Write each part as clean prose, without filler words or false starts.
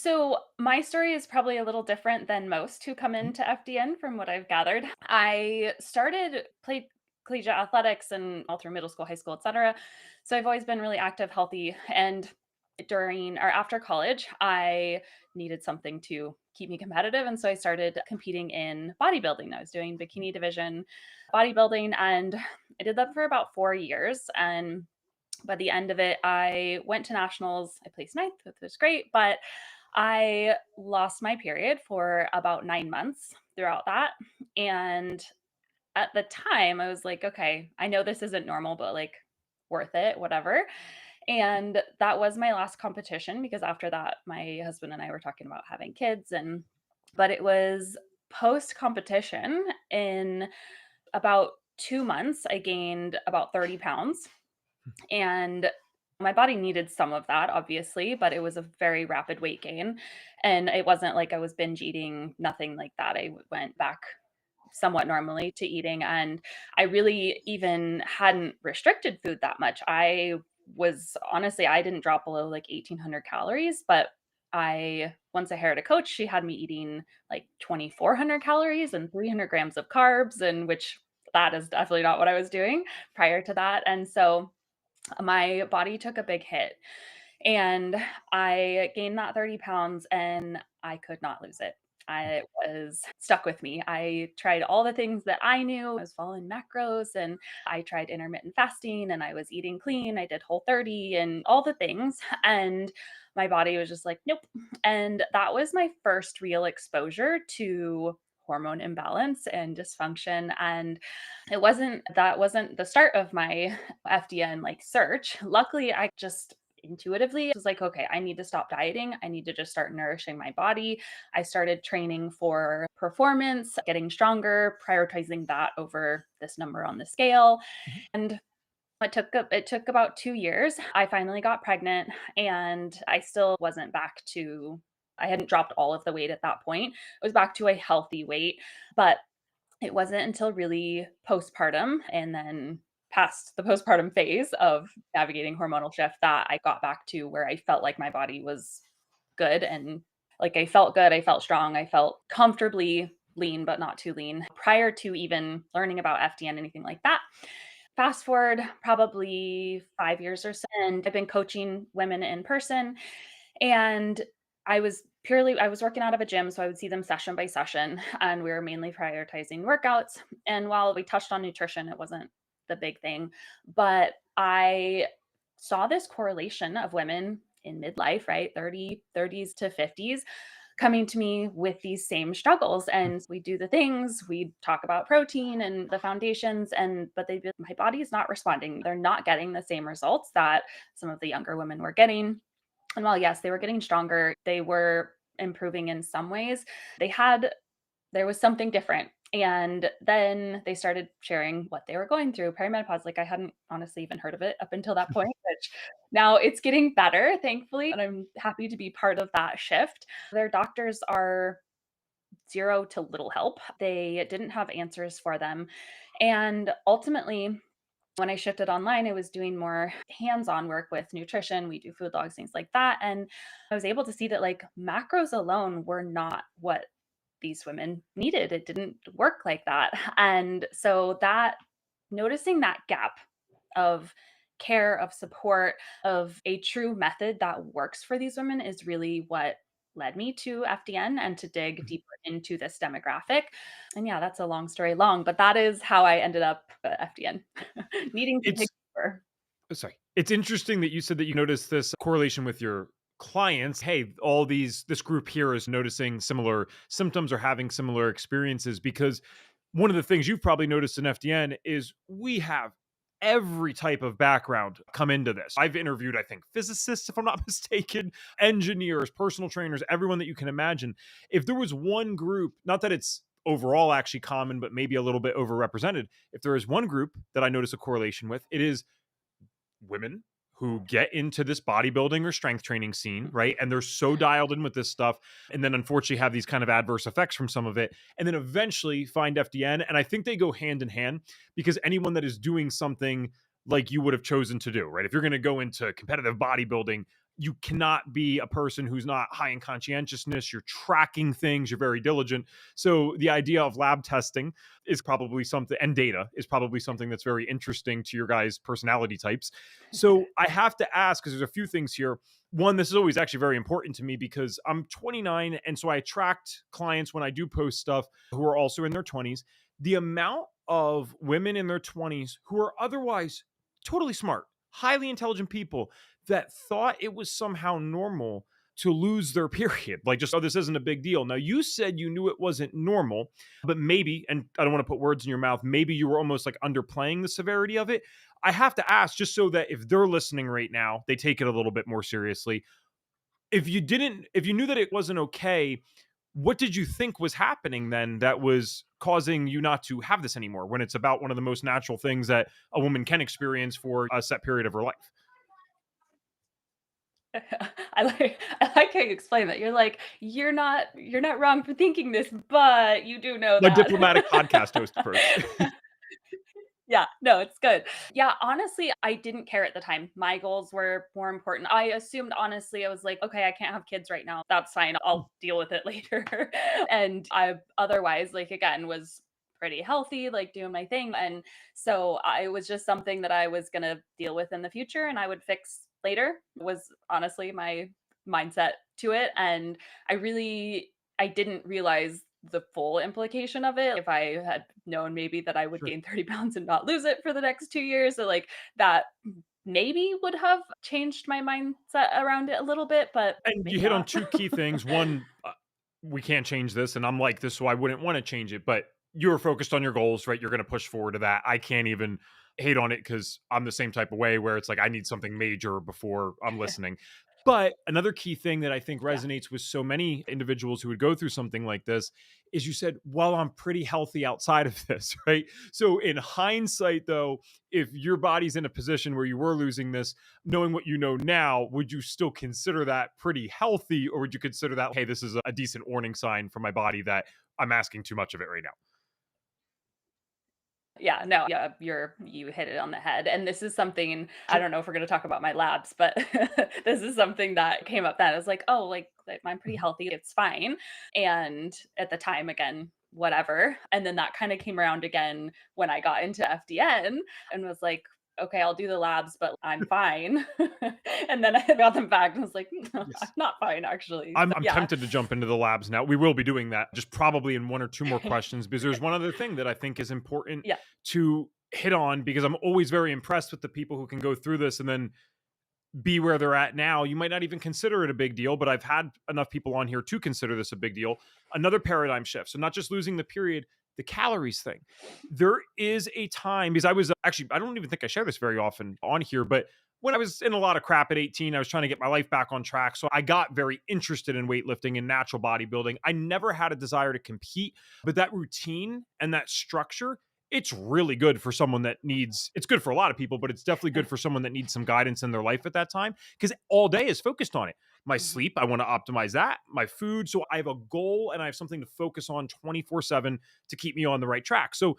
So my story is probably a little different than most who come Mhm. into FDN from what I've gathered. I played collegiate athletics and all through middle school, high school, etc. So I've always been really active, healthy, and during or after college, I needed something to keep me competitive, and so I started competing in bodybuilding. I was doing bikini division bodybuilding, and I did that for about 4 years. And by the end of it, I went to nationals. I placed ninth, which was great, but I lost my period for about 9 months throughout that. And at the time, I was like, okay, I know this isn't normal, but like worth it, whatever. And that was my last competition because after that, my husband and I were talking about having kids. But it was post competition in about 2 months, I gained about 30 pounds and my body needed some of that, obviously, but it was a very rapid weight gain. And it wasn't like I was binge eating, nothing like that. Went back somewhat normally to eating. And I really even hadn't restricted food that much. I was honestly, I didn't drop below like 1,800 calories, but once I hired a coach, she had me eating like 2,400 calories and 300 grams of carbs, and which that is definitely not what I was doing prior to that. And so my body took a big hit and I gained that 30 pounds and I could not lose it. It was stuck with me. I tried all the things that I knew. I was following macros and I tried intermittent fasting and I was eating clean. I did whole 30 and all the things. And my body was just like, nope. And that was my first real exposure to hormone imbalance and dysfunction. And that wasn't the start of my FDN like search. Luckily, I just intuitively was like, okay, I need to stop dieting. I need to just start nourishing my body. I started training for performance, getting stronger, prioritizing that over this number on the scale. Mhm. And it took about 2 years. I finally got pregnant and I still wasn't back to I hadn't dropped all of the weight at that point. I was back to a healthy weight, but it wasn't until really postpartum and then past the postpartum phase of navigating hormonal shift that I got back to where I felt like my body was good and like I felt good, I felt strong, I felt comfortably lean, but not too lean prior to even learning about FDN, anything like that. Fast forward probably 5 years or so, and I've been coaching women in person and I was working out of a gym, so I would see them session by session, and we were mainly prioritizing workouts. And while we touched on nutrition, it wasn't the big thing, but I saw this correlation of women in midlife, right? 30s to 50s coming to me with these same struggles. And we do the things, we talk about protein and the foundations, but my body is not responding. They're not getting the same results that some of the younger women were getting. And while, yes, they were getting stronger, they were improving in some ways. They had there was something different. And then they started sharing what they were going through, perimenopause. Like I hadn't honestly even heard of it up until that point, which now it's getting better, thankfully. And I'm happy to be part of that shift. Their doctors are zero to little help. They didn't have answers for them. And ultimately, when I shifted online, I was doing more hands-on work with nutrition. We do food logs, things like that. And I was able to see that like macros alone were not what these women needed. It didn't work like that. And so that noticing that gap of care, of support, of a true method that works for these women is really what led me to FDN and to dig Mhm. deeper into this demographic. And yeah, that's a long story long, but that is how I ended up at FDN, needing to dig It's deeper. sorry. It's interesting that you said that you noticed this correlation with your clients. Hey, this group here is noticing similar symptoms or having similar experiences because one of the things you've probably noticed in FDN is we have every type of background come into this. I've interviewed, I think, physicists, if I'm not mistaken, engineers, personal trainers, everyone that you can imagine. If there was one group, not that it's overall actually common, but maybe a little bit overrepresented, if there is one group that I notice a correlation with, it is women who get into this bodybuilding or strength training scene, right? And they're so dialed in with this stuff. And then unfortunately have these kind of adverse effects from some of it. And then eventually find FDN. And I think they go hand in hand because anyone that is doing something like you would have chosen to do, right? If you're going to go into competitive bodybuilding, you cannot be a person who's not high in conscientiousness. You're tracking things, you're very diligent. So the idea of lab testing is probably something, and data is probably something that's very interesting to your guys' personality types. So I have to ask, because there's a few things here. One, this is always actually very important to me because I'm 29. And so I attract clients when I do post stuff who are also in their 20s. The amount of women in their 20s who are otherwise totally smart, highly intelligent people that thought it was somehow normal to lose their period. Like, just, oh, this isn't a big deal. Now, you said you knew it wasn't normal, but maybe, and I don't want to put words in your mouth, maybe you were almost like underplaying the severity of it. I have to ask, just so that if they're listening right now, they take it a little bit more seriously. If you knew that it wasn't okay, what did you think was happening then that was causing you not to have this anymore when it's about one of the most natural things that a woman can experience for a set period of her life? I like how you explain that. You're like, "You're not wrong for thinking this, but you do know My that." diplomatic podcast host approach. Yeah, no, it's good. Yeah, honestly, I didn't care at the time. My goals were more important. I assumed honestly, I was like, "Okay, I can't have kids right now. That's fine. I'll deal with it later." And I otherwise, like, again, was pretty healthy, like, doing my thing, and so I was just something that I was gonna deal with in the future and I would fix later, was honestly my mindset to it, and I didn't realize the full implication of it. If I had known maybe that I would Sure. gain 30 pounds and not lose it for the next 2 years, so, like, that maybe would have changed my mindset around it a little bit, but And you maybe hit on not. 2 key things. One, we can't change this, and I'm like this, so I wouldn't wanna change it, but you're focused on your goals, right? You're gonna push forward to that. I can't even hate on it because 'cause I'm the same type of way where it's like I need something major before I'm listening. But another key thing that I think Yeah. resonates with so many individuals who would go through something like this is you said, "Well, I'm pretty healthy outside of this," right? So in hindsight, though, if your body's in a position where you were losing this, knowing what you know now, would you still consider that pretty healthy, or would you consider that, hey, this is a decent warning sign for my body that I'm asking too much of it right now? Yeah, no, yeah, you hit it on the head, and this is something I Sure. don't know if we're gonna talk about my labs, but this is something that came up that I was like, "Oh, like, I'm pretty Mhm. healthy, it's fine." And at the time, again, whatever, and then that kinda came around again when I got into FDN and was like, "Okay, I'll do the labs, but I'm fine." And then I got them back and was like, I'm Yes. not fine, actually." I'm So, I'm yeah. tempted to jump into the labs now. We will be doing that just probably in 1 or 2 more questions because there's one other thing that I think is important Yeah. to hit on because I'm always very impressed with the people who can go through this and then be where they're at now. You might not even consider it a big deal, but I've had enough people on here to consider this a big deal. Another paradigm shift. So, not just losing the period, the calories thing. There is a time because I was actually, I don't even think I share this very often on here, but when I was in a lot of crap at 18, I was trying to get my life back on track. So I got very interested in weightlifting and natural bodybuilding. I never had a desire to compete, but that routine and that structure, it's really good for someone that needs, it's good for a lot of people, but it's definitely good for someone that needs some guidance in their life at that time because all day is focused on it. My Mhm. sleep, I want to optimize that, my food. So I have a goal and I have something to focus on 24/7 to keep me on the right track. So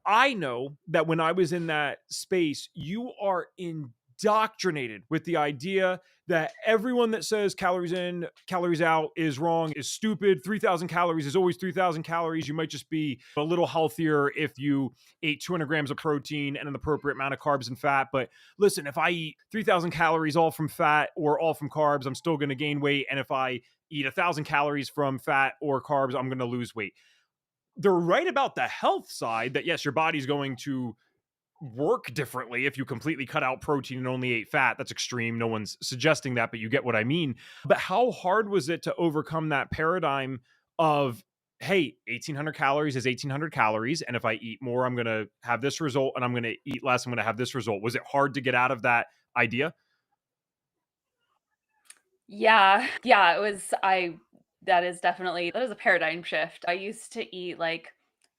I know that when I was in that space, you are indoctrinated with the idea that everyone that says calories in, calories out is wrong, is stupid. 3,000 calories is always 3,000 calories. You might just be a little healthier if you ate 200 grams of protein and an appropriate amount of carbs and fat. But listen, if I eat 3,000 calories all from fat or all from carbs, I'm still going to gain weight. And if I eat 1,000 calories from fat or carbs, I'm going to lose weight. They're right about the health side that yes, your body's going to work differently if you completely cut out protein and only ate fat. That's extreme. No one's suggesting that, but you get what I mean. But how hard was it to overcome that paradigm of, hey, 1,800 calories is 1,800 calories. And if I eat more, I'm going to have this result. And I'm going to eat less, I'm going to have this result. Was it hard to get out of that idea? Yeah, yeah, it was I that is a paradigm shift. I used to eat, like,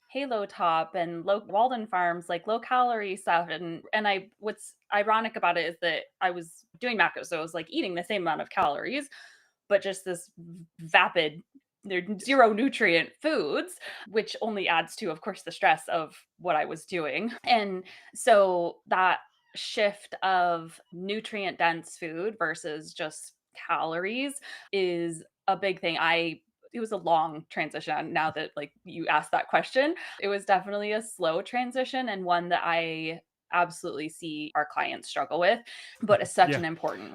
Halo Top and low Walden Farms, like, low calorie stuff, and I what's ironic about it is that I was doing macros, so I was, like, eating the same amount of calories, but just this vapid they're zero nutrient foods, which only adds to, of course, the stress of what I was doing. And so that shift of nutrient dense food versus just calories is a big thing. I It was a long transition now that like you asked that question. It was definitely a slow transition and one that I absolutely see our clients struggle with, but it's such Yeah. an important